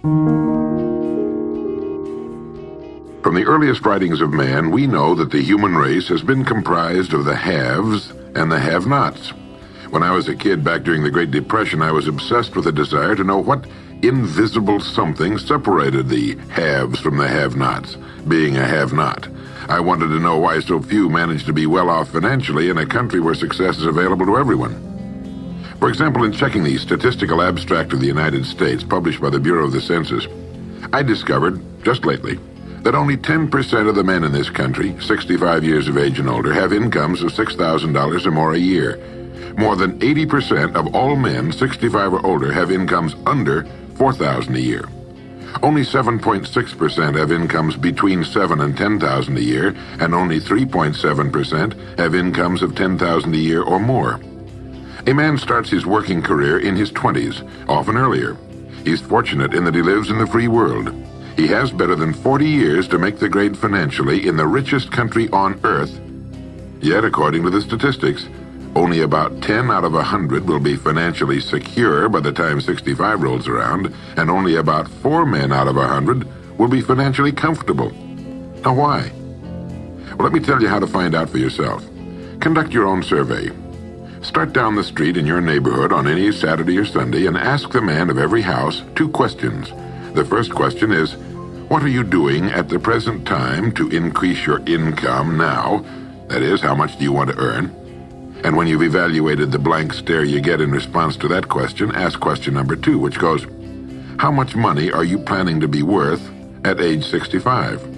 From the earliest writings of man, we know that the human race has been comprised of the haves and the have-nots. When I was a kid back during the Great Depression, I was obsessed with a desire to know what invisible something separated the haves from the have-nots, being a have-not. I wanted to know why so few managed to be well off financially in a country where success is available to everyone. For example, in checking the Statistical Abstract of the United States, published by the Bureau of the Census, I discovered, just lately, that only 10% of the men in this country, 65 years of age and older, have incomes of $6,000 or more a year. More than 80% of all men 65 or older have incomes under $4,000 a year. Only 7.6% have incomes between $7,000 and $10,000 a year, and only 3.7% have incomes of $10,000 a year or more. A man starts his working career in his 20s, often earlier. He's fortunate in that he lives in the free world. He has better than 40 years to make the grade financially in the richest country on earth. Yet, according to the statistics, only about 10 out of 100 will be financially secure by the time 65 rolls around, and only about 4 men out of 100 will be financially comfortable. Now, why? Well, let me tell you how to find out for yourself. Conduct your own survey. Start down the street in your neighborhood on any Saturday or Sunday and ask the man of every house 2 questions. The first question is, what are you doing at the present time to increase your income now? That is, how much do you want to earn? And when you've evaluated the blank stare you get in response to that question, ask question number 2, which goes, how much money are you planning to be worth at age 65?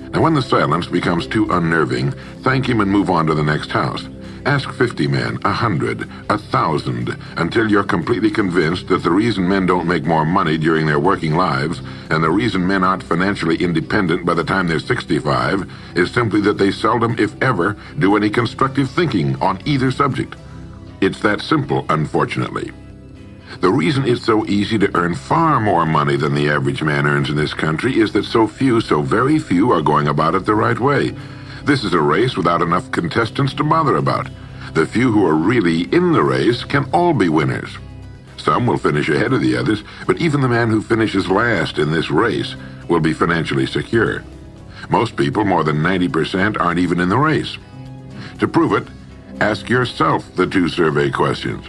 Now, when the silence becomes too unnerving, thank him and move on to the next house. Ask 50 men, 100, 1,000, until you're completely convinced that the reason men don't make more money during their working lives, and the reason men aren't financially independent by the time they're 65, is simply that they seldom, if ever, do any constructive thinking on either subject. It's that simple, unfortunately. The reason it's so easy to earn far more money than the average man earns in this country is that so very few, are going about it the right way. This is a race without enough contestants to bother about. The few who are really in the race can all be winners. Some will finish ahead of the others, but even the man who finishes last in this race will be financially secure. Most people, more than 90%, aren't even in the race. To prove it, ask yourself the 2 survey questions.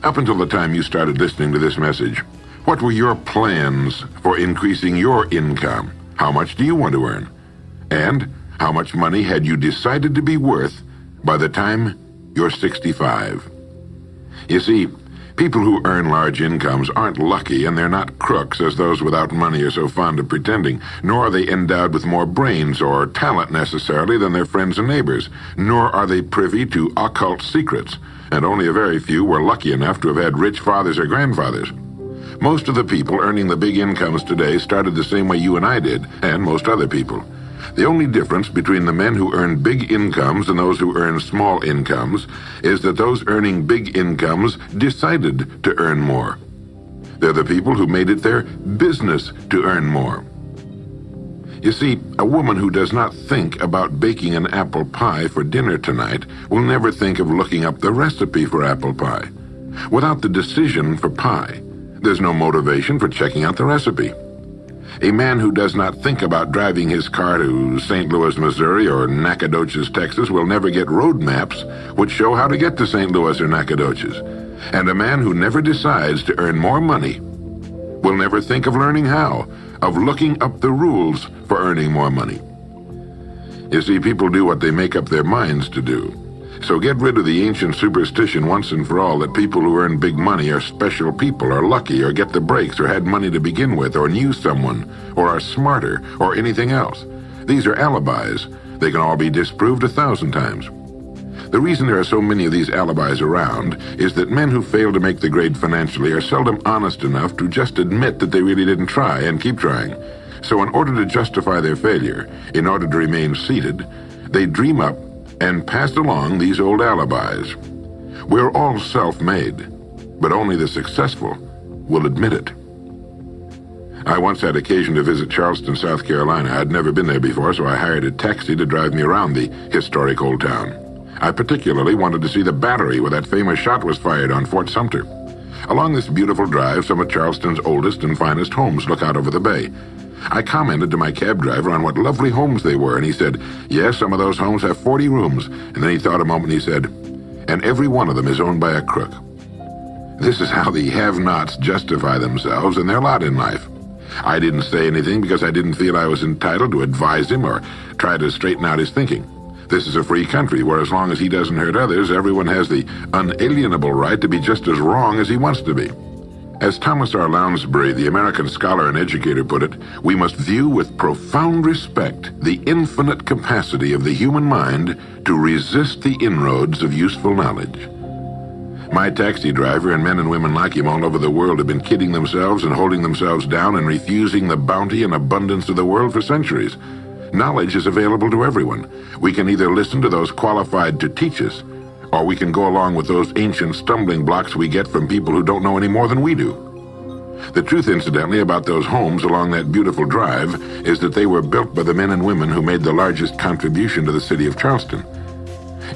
Up until the time you started listening to this message, what were your plans for increasing your income? How much do you want to earn? And how much money had you decided to be worth by the time you're 65? You see, people who earn large incomes aren't lucky, and they're not crooks as those without money are so fond of pretending, nor are they endowed with more brains or talent necessarily than their friends and neighbors, nor are they privy to occult secrets, and only a very few were lucky enough to have had rich fathers or grandfathers. Most of the people earning the big incomes today started the same way you and I did, and most other people. The only difference between the men who earn big incomes and those who earn small incomes is that those earning big incomes decided to earn more. They're the people who made it their business to earn more. You see, a woman who does not think about baking an apple pie for dinner tonight will never think of looking up the recipe for apple pie. Without the decision for pie, there's no motivation for checking out the recipe. A man who does not think about driving his car to St. Louis, Missouri or Nacogdoches, Texas will never get road maps which show how to get to St. Louis or Nacogdoches. And a man who never decides to earn more money will never think of learning how, of looking up the rules for earning more money. You see, people do what they make up their minds to do. So get rid of the ancient superstition once and for all that people who earn big money are special people, or lucky, or get the breaks, or had money to begin with, or knew someone, or are smarter, or anything else. These are alibis. They can all be disproved 1,000 times. The reason there are so many of these alibis around is that men who fail to make the grade financially are seldom honest enough to just admit that they really didn't try and keep trying. So in order to justify their failure, in order to remain seated, they dream up and pass along these old alibis. We're all self-made, but only the successful will admit it. I once had occasion to visit Charleston, South Carolina. I'd never been there before, so I hired a taxi to drive me around the historic old town. I particularly wanted to see the battery where that famous shot was fired on Fort Sumter. Along this beautiful drive, some of Charleston's oldest and finest homes look out over the bay. I commented to my cab driver on what lovely homes they were, and he said, yes, some of those homes have 40 rooms. And then he thought a moment and he said, and every one of them is owned by a crook. This is how the have-nots justify themselves and their lot in life. I didn't say anything because I didn't feel I was entitled to advise him or try to straighten out his thinking. This is a free country where as long as he doesn't hurt others, everyone has the unalienable right to be just as wrong as he wants to be. As Thomas R. Lounsbury, the American scholar and educator, put it, we must view with profound respect the infinite capacity of the human mind to resist the inroads of useful knowledge. My taxi driver and men and women like him all over the world have been kidding themselves and holding themselves down and refusing the bounty and abundance of the world for centuries. Knowledge is available to everyone. We can either listen to those qualified to teach us, or we can go along with those ancient stumbling blocks we get from people who don't know any more than we do. The truth, incidentally, about those homes along that beautiful drive is that they were built by the men and women who made the largest contribution to the city of Charleston.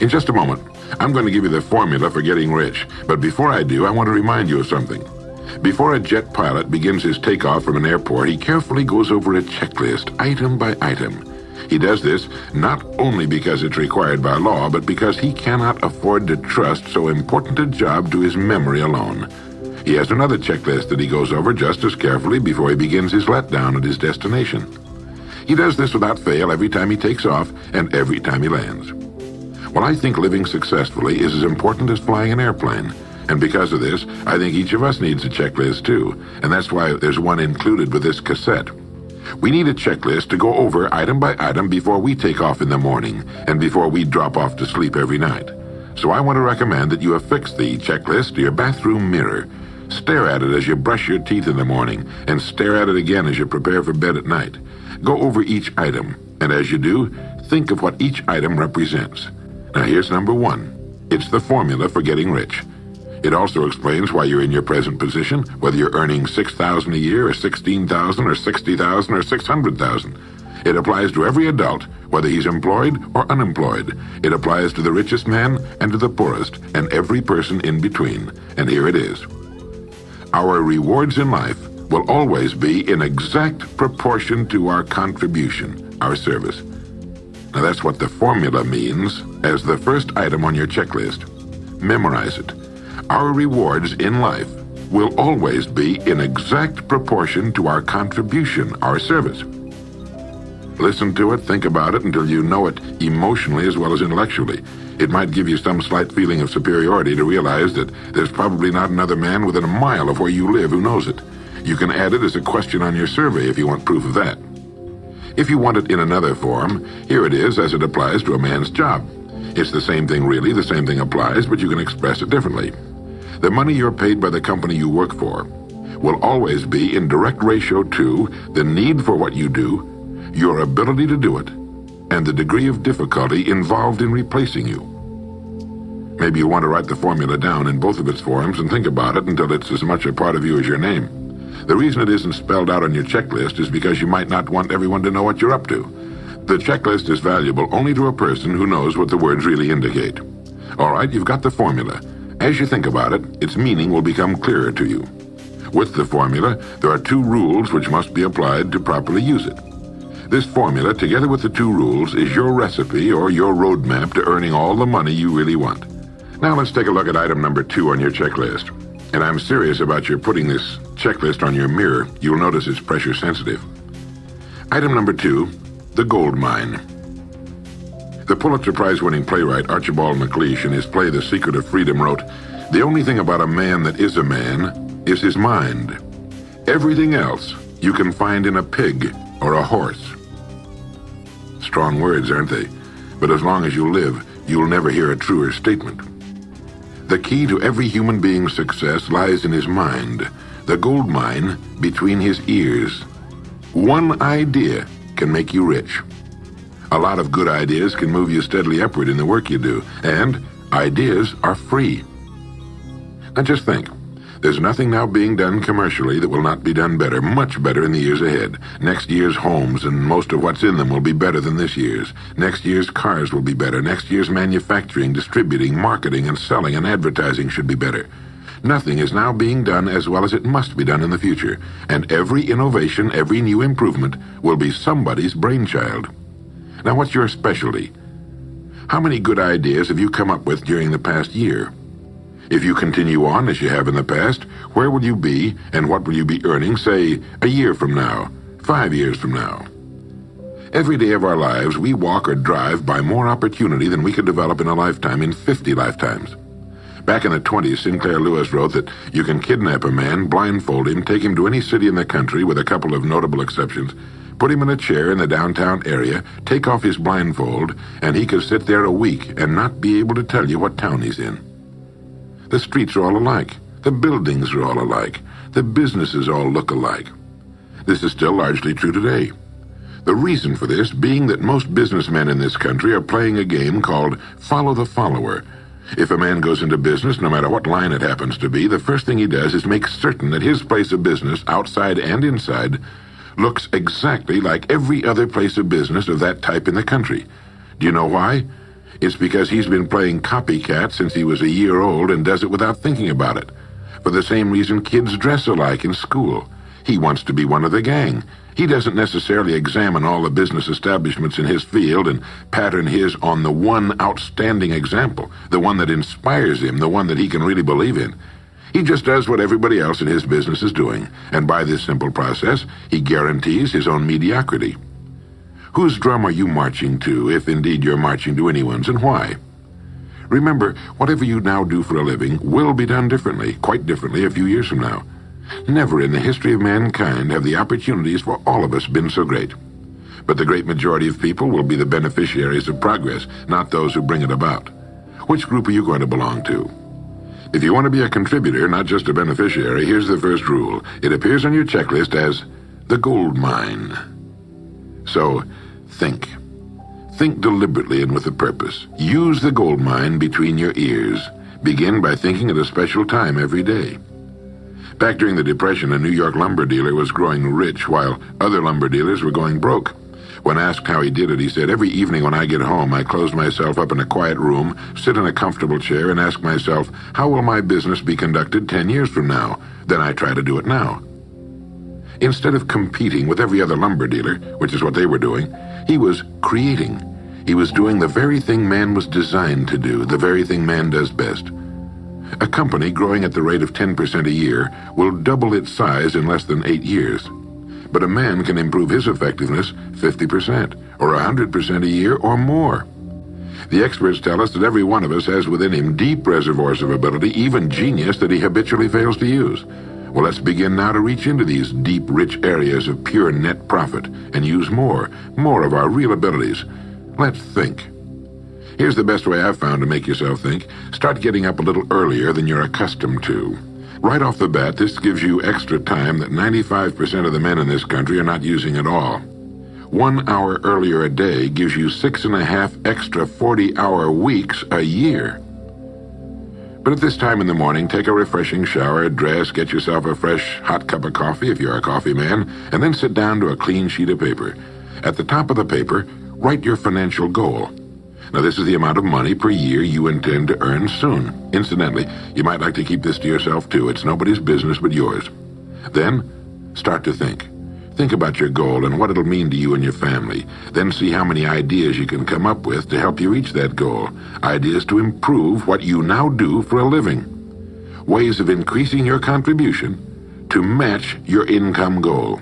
In just a moment, I'm going to give you the formula for getting rich, but before I do, I want to remind you of something. Before a jet pilot begins his takeoff from an airport, he carefully goes over a checklist, item by item. He does this not only because it's required by law, but because he cannot afford to trust so important a job to his memory alone. He has another checklist that he goes over just as carefully before he begins his letdown at his destination. He does this without fail every time he takes off and every time he lands. Well, I think living successfully is as important as flying an airplane. And because of this, I think each of us needs a checklist too. And that's why there's one included with this cassette. We need a checklist to go over item by item before we take off in the morning and before we drop off to sleep every night. So I want to recommend that you affix the checklist to your bathroom mirror. Stare at it as you brush your teeth in the morning and stare at it again as you prepare for bed at night. Go over each item, and as you do, think of what each item represents. Now here's number one. It's the formula for getting rich. It also explains why you're in your present position, whether you're earning $6,000 a year or $16,000 or $60,000 or $600,000. It applies to every adult, whether he's employed or unemployed. It applies to the richest man and to the poorest, and every person in between. And here it is. Our rewards in life will always be in exact proportion to our contribution, our service. Now that's what the formula means as the first item on your checklist. Memorize it. Our rewards in life will always be in exact proportion to our contribution, our service. Listen to it, think about it until you know it emotionally as well as intellectually. It might give you some slight feeling of superiority to realize that there's probably not another man within a mile of where you live who knows it. You can add it as a question on your survey if you want proof of that. If you want it in another form, here it is as it applies to a man's job. It's the same thing really, the same thing applies, but you can express it differently. The money you're paid by the company you work for will always be in direct ratio to the need for what you do, your ability to do it, and the degree of difficulty involved in replacing you. Maybe you want to write the formula down in both of its forms and think about it until it's as much a part of you as your name. The reason it isn't spelled out on your checklist is because you might not want everyone to know what you're up to. The checklist is valuable only to a person who knows what the words really indicate. All right, you've got the formula. As you think about it, its meaning will become clearer to you. With the formula, there are two rules which must be applied to properly use it. This formula, together with the two rules, is your recipe or your roadmap to earning all the money you really want. Now let's take a look at item number 2 on your checklist. And I'm serious about your putting this checklist on your mirror. You'll notice it's pressure sensitive. Item number 2, the gold mine. The Pulitzer Prize-winning playwright Archibald MacLeish in his play The Secret of Freedom wrote, "The only thing about a man that is a man is his mind. Everything else you can find in a pig or a horse." Strong words, aren't they? But as long as you live, you'll never hear a truer statement. The key to every human being's success lies in his mind, the gold mine between his ears. One idea can make you rich. A lot of good ideas can move you steadily upward in the work you do, and ideas are free. Now just think, there's nothing now being done commercially that will not be done better, much better in the years ahead. Next year's homes and most of what's in them will be better than this year's. Next year's cars will be better. Next year's manufacturing, distributing, marketing, and selling and advertising should be better. Nothing is now being done as well as it must be done in the future, and every innovation, every new improvement will be somebody's brainchild. Now, what's your specialty? How many good ideas have you come up with during the past year? If you continue on as you have in the past, where will you be and what will you be earning, say, a year from now, 5 years from now? Every day of our lives, we walk or drive by more opportunity than we could develop in a lifetime in 50 lifetimes. Back in the 20s, Sinclair Lewis wrote that you can kidnap a man, blindfold him, take him to any city in the country with a couple of notable exceptions, put him in a chair in the downtown area, take off his blindfold, and he could sit there a week and not be able to tell you what town he's in. The streets are all alike. The buildings are all alike. The businesses all look alike. This is still largely true today. The reason for this being that most businessmen in this country are playing a game called follow the follower. If a man goes into business, no matter what line it happens to be, the first thing he does is make certain that his place of business, outside and inside, looks exactly like every other place of business of that type in the country. Do you know why? It's because he's been playing copycat since he was a year old and does it without thinking about it. For the same reason kids dress alike in school. He wants to be one of the gang. He doesn't necessarily examine all the business establishments in his field and pattern his on the one outstanding example, the one that inspires him, the one that he can really believe in. He just does what everybody else in his business is doing, and by this simple process, he guarantees his own mediocrity. Whose drum are you marching to, if indeed you're marching to anyone's, and why? Remember, whatever you now do for a living will be done differently, quite differently a few years from now. Never in the history of mankind have the opportunities for all of us been so great. But the great majority of people will be the beneficiaries of progress, not those who bring it about. Which group are you going to belong to? If you want to be a contributor, not just a beneficiary, here's the first rule. It appears on your checklist as the gold mine. So, think. Think deliberately and with a purpose. Use the gold mine between your ears. Begin by thinking at a special time every day. Back during the Depression, a New York lumber dealer was growing rich while other lumber dealers were going broke. When asked how he did it, he said, "Every evening when I get home, I close myself up in a quiet room, sit in a comfortable chair, and ask myself, how will my business be conducted 10 years from now? Then I try to do it now." Instead of competing with every other lumber dealer, which is what they were doing, he was creating. He was doing the very thing man was designed to do, the very thing man does best. A company growing at the rate of 10% a year will double its size in less than 8 years. But a man can improve his effectiveness 50% or 100% a year or more. The experts tell us that every one of us has within him deep reservoirs of ability, even genius, that he habitually fails to use. Well, let's begin now to reach into these deep, rich areas of pure net profit and use more of our real abilities. Let's think. Here's the best way I've found to make yourself think. Start getting up a little earlier than you're accustomed to. Right off the bat, this gives you extra time that 95% of the men in this country are not using at all. 1 hour earlier a day gives you 6.5 extra 40-hour weeks a year. But at this time in the morning, take a refreshing shower, dress, get yourself a fresh hot cup of coffee if you're a coffee man, and then sit down to a clean sheet of paper. At the top of the paper, write your financial goal. Now, this is the amount of money per year you intend to earn soon. Incidentally, you might like to keep this to yourself, too. It's nobody's business but yours. Then, start to think. Think about your goal and what it'll mean to you and your family. Then see how many ideas you can come up with to help you reach that goal. Ideas to improve what you now do for a living. Ways of increasing your contribution to match your income goal.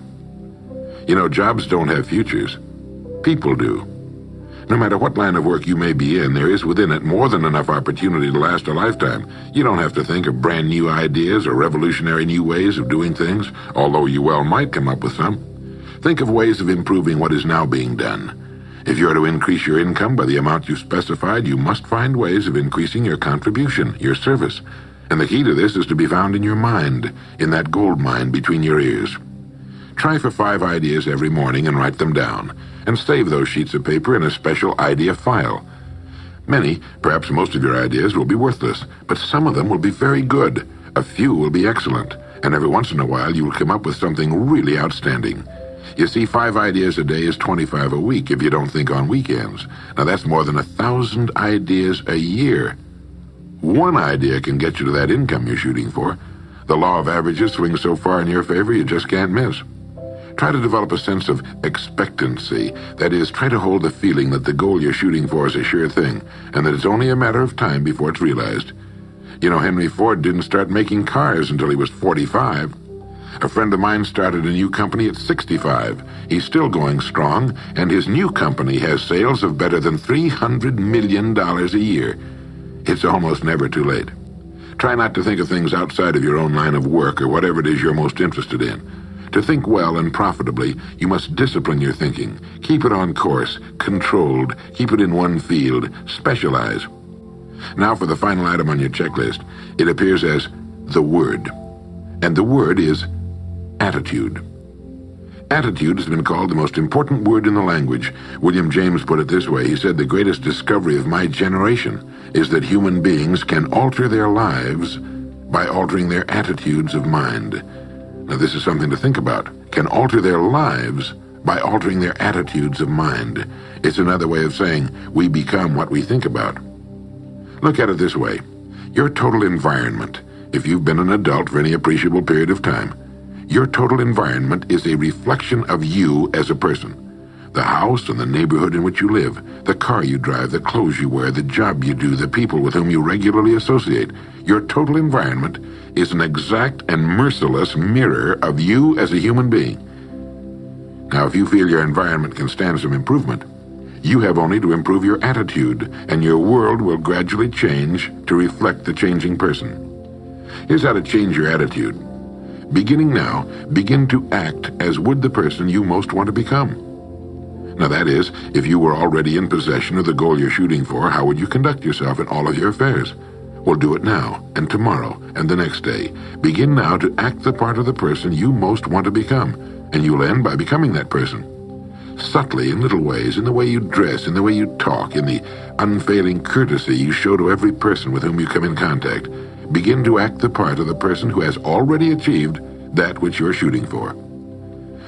You know, jobs don't have futures. People do. No matter what line of work you may be in, there is within it more than enough opportunity to last a lifetime. You don't have to think of brand new ideas or revolutionary new ways of doing things, although you well might come up with some. Think of ways of improving what is now being done. If you are to increase your income by the amount you specified, you must find ways of increasing your contribution, your service. And the key to this is to be found in your mind, in that gold mine between your ears. Try for 5 ideas every morning and write them down, and save those sheets of paper in a special idea file. Many, perhaps most of your ideas will be worthless, but some of them will be very good. A few will be excellent, and every once in a while you will come up with something really outstanding. You see, 5 ideas a day is 25 a week if you don't think on weekends. Now that's more than 1,000 ideas a year. One idea can get you to that income you're shooting for. The law of averages swings so far in your favor you just can't miss. Try to develop a sense of expectancy. That is, try to hold the feeling that the goal you're shooting for is a sure thing, and that it's only a matter of time before it's realized. You know, Henry Ford didn't start making cars until he was 45. A friend of mine started a new company at 65. He's still going strong, and his new company has sales of better than $300 million a year. It's almost never too late. Try not to think of things outside of your own line of work or whatever it is you're most interested in. To think well and profitably, you must discipline your thinking. Keep it on course, controlled, keep it in one field, specialize. Now for the final item on your checklist. It appears as the word. And the word is attitude. Attitude has been called the most important word in the language. William James put it this way. He said, "The greatest discovery of my generation is that human beings can alter their lives by altering their attitudes of mind." Now this is something to think about. Can alter their lives by altering their attitudes of mind. It's another way of saying we become what we think about. Look at it this way. Your total environment, if you've been an adult for any appreciable period of time, your total environment is a reflection of you as a person. The house and the neighborhood in which you live, the car you drive, the clothes you wear, the job you do, the people with whom you regularly associate. Your total environment is an exact and merciless mirror of you as a human being. Now, if you feel your environment can stand some improvement, you have only to improve your attitude, and your world will gradually change to reflect the changing person. Here's how to change your attitude. Beginning now, begin to act as would the person you most want to become. Now that is, if you were already in possession of the goal you're shooting for, how would you conduct yourself in all of your affairs? Well, do it now, and tomorrow, and the next day. Begin now to act the part of the person you most want to become, and you'll end by becoming that person. Subtly, in little ways, in the way you dress, in the way you talk, in the unfailing courtesy you show to every person with whom you come in contact, begin to act the part of the person who has already achieved that which you're shooting for.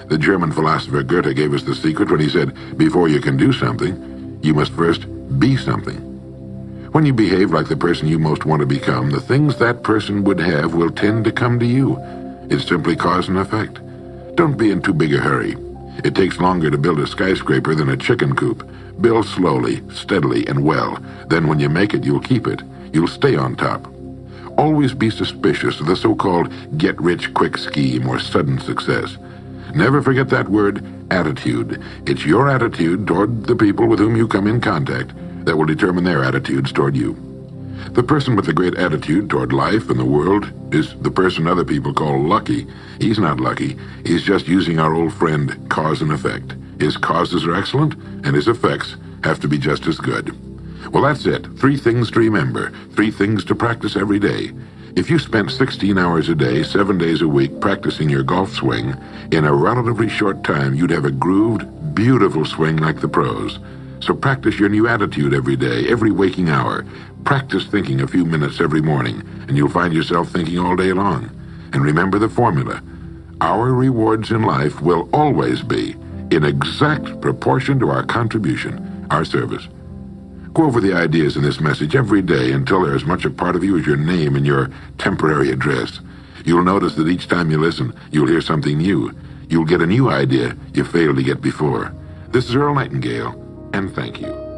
The German philosopher Goethe gave us the secret when he said, before you can do something, you must first be something. When you behave like the person you most want to become, the things that person would have will tend to come to you. It's simply cause and effect. Don't be in too big a hurry. It takes longer to build a skyscraper than a chicken coop. Build slowly, steadily, and well. Then when you make it, you'll keep it. You'll stay on top. Always be suspicious of the so-called get-rich-quick scheme or sudden success. Never forget that word, attitude. It's your attitude toward the people with whom you come in contact that will determine their attitudes toward you. The person with a great attitude toward life and the world is the person other people call lucky. He's not lucky. He's just using our old friend, cause and effect. His causes are excellent, and his effects have to be just as good. Well, that's it. 3 things to remember. 3 things to practice every day. If you spent 16 hours a day, 7 days a week, practicing your golf swing, in a relatively short time, you'd have a grooved, beautiful swing like the pros. So practice your new attitude every day, every waking hour. Practice thinking a few minutes every morning, and you'll find yourself thinking all day long. And remember the formula. Our rewards in life will always be in exact proportion to our contribution, our service. Go over the ideas in this message every day until they're as much a part of you as your name and your temporary address. You'll notice that each time you listen, you'll hear something new. You'll get a new idea you failed to get before. This is Earl Nightingale, and thank you.